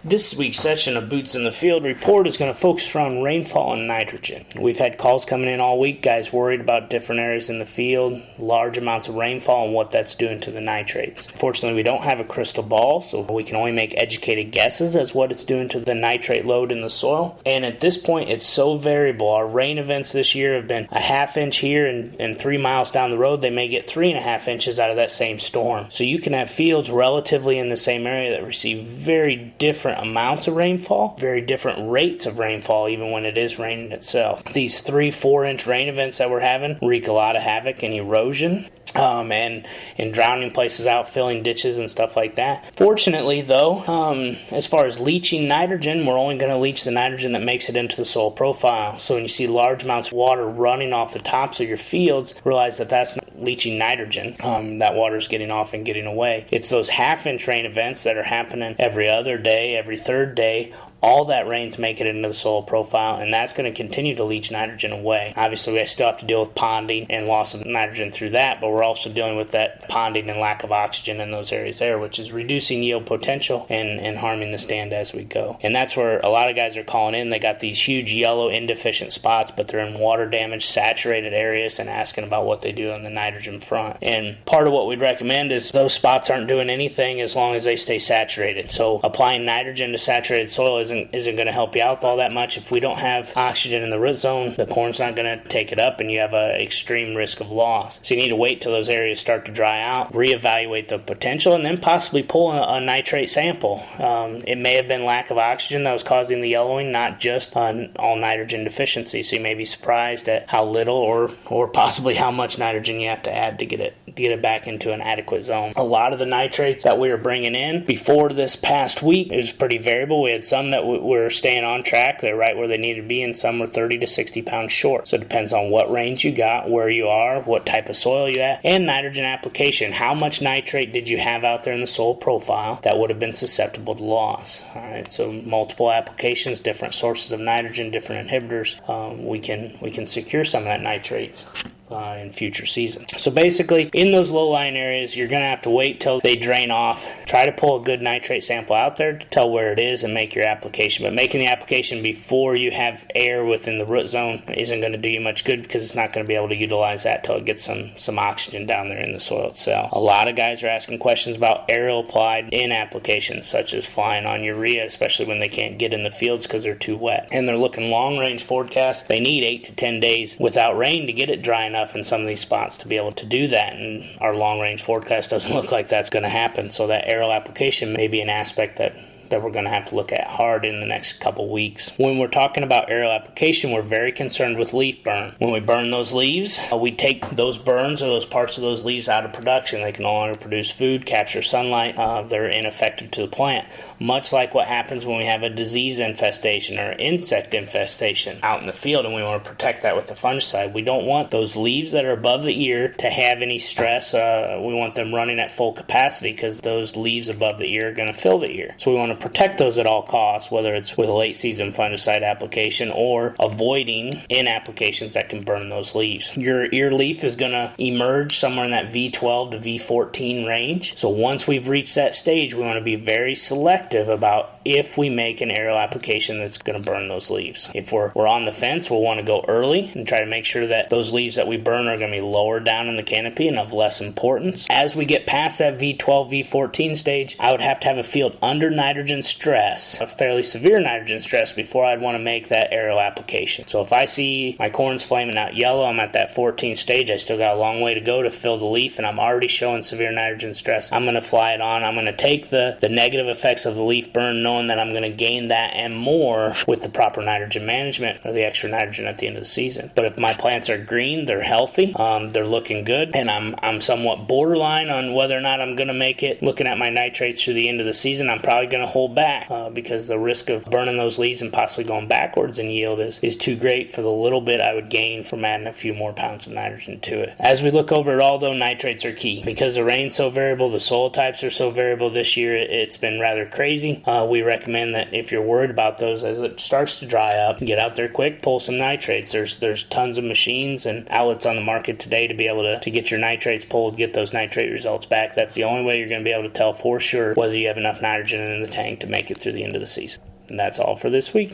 This week's session of Boots in the Field report is going to focus around rainfall and nitrogen. We've had calls coming in all week, guys worried about different areas in the field, large amounts of rainfall, and what that's doing to the nitrates. Fortunately, we don't have a crystal ball, so we can only make educated guesses as what it's doing to the nitrate load in the soil. And at this point, it's so variable. Our rain events this year have been a half inch here, and 3 miles down the road, they may get 3.5 inches out of that same storm. So you can have fields relatively in the same area that receive very different amounts of rainfall, very different rates of rainfall even when it is raining itself. These 3-4 inch rain events that we're having wreak a lot of havoc and erosion, and in drowning places out, filling ditches and stuff like that. Fortunately though, as far as leaching nitrogen, we're only going to leach the nitrogen that makes it into the soil profile. So when you see large amounts of water running off the tops of your fields, realize that that's not leaching nitrogen. That water is getting off and getting away. It's those half-inch rain events that are happening every other day, every third day. All that rain's making it into the soil profile, and that's going to continue to leach nitrogen away. Obviously, we still have to deal with ponding and loss of nitrogen through that, but we're also dealing with that ponding and lack of oxygen in those areas there, which is reducing yield potential and harming the stand as we go. And that's where a lot of guys are calling in. They got these huge yellow indeficient spots, but they're in water damage, saturated areas, and asking about what they do on the nitrogen front. And part of what we'd recommend is those spots aren't doing anything as long as they stay saturated. So applying nitrogen to saturated soil isn't going to help you out all that much. If we don't have oxygen in the root zone, the corn's not going to take it up, and you have an extreme risk of loss. So you need to wait till those areas start to dry out, reevaluate the potential, and then possibly pull a nitrate sample. It may have been lack of oxygen that was causing the yellowing, not just all nitrogen deficiency. So you may be surprised at how little or possibly how much nitrogen you have to add to get it back into an adequate zone. A lot of the nitrates that we were bringing in before this past week is pretty variable. We had some that were staying on track. They're right where they need to be, and some were 30 to 60 pounds short. So it depends on what range you got, where you are, what type of soil you have, and nitrogen application. How much nitrate did you have out there in the soil profile that would have been susceptible to loss? All right, so multiple applications, different sources of nitrogen, different inhibitors. We can secure some of that nitrate in future seasons. So basically, in those low-lying areas, you're going to have to wait till they drain off. Try to pull a good nitrate sample out there to tell where it is and make your application. But making the application before you have air within the root zone isn't going to do you much good, because it's not going to be able to utilize that till it gets some oxygen down there in the soil itself. A lot of guys are asking questions about aerial applied in applications, such as flying on urea, especially when they can't get in the fields because they're too wet. And they're looking long-range forecasts. They need 8 to 10 days without rain to get it dry enough in some of these spots to be able to do that, and our long-range forecast doesn't look like that's going to happen. So that aerial application may be an aspect that we're going to have to look at hard in the next couple weeks. When we're talking about aerial application, we're very concerned with leaf burn. When we burn those leaves, we take those burns or those parts of those leaves out of production. They can no longer produce food, capture sunlight. They're ineffective to the plant. Much like what happens when we have a disease infestation or insect infestation out in the field, and we want to protect that with the fungicide. We don't want those leaves that are above the ear to have any stress. We want them running at full capacity, because those leaves above the ear are going to fill the ear. So we want to protect those at all costs, whether it's with a late season fungicide application or avoiding in applications that can burn those leaves. Your ear leaf is going to emerge somewhere in that V12 to V14 range. So once we've reached that stage, we want to be very selective about if we make an aerial application that's going to burn those leaves. If we're on the fence, we'll want to go early and try to make sure that those leaves that we burn are going to be lower down in the canopy and of less importance. As we get past that V12, V14 stage, I would have to have a field under nitrogen stress, a fairly severe nitrogen stress, before I'd want to make that aerial application. So if I see my corn's flaming out yellow, I'm at that 14th stage, I still got a long way to go to fill the leaf, and I'm already showing severe nitrogen stress, I'm going to fly it on. I'm going to take the negative effects of the leaf burn, knowing that I'm going to gain that and more with the proper nitrogen management, or the extra nitrogen at the end of the season. But if my plants are green, they're healthy, they're looking good, and I'm somewhat borderline on whether or not I'm going to make it, looking at my nitrates through the end of the season, I'm probably going to hold back because the risk of burning those leaves and possibly going backwards in yield is too great for the little bit I would gain from adding a few more pounds of nitrogen to it. As we look over it all, though, nitrates are key. Because the rain's so variable, the soil types are so variable this year, it's been rather crazy. We recommend that if you're worried about those, as it starts to dry up, get out there quick, pull some nitrates. There's tons of machines and outlets on the market today to be able to get your nitrates pulled, get those nitrate results back. That's the only way you're going to be able to tell for sure whether you have enough nitrogen in the tank. tank to make it through the end of the season. And that's all for this week.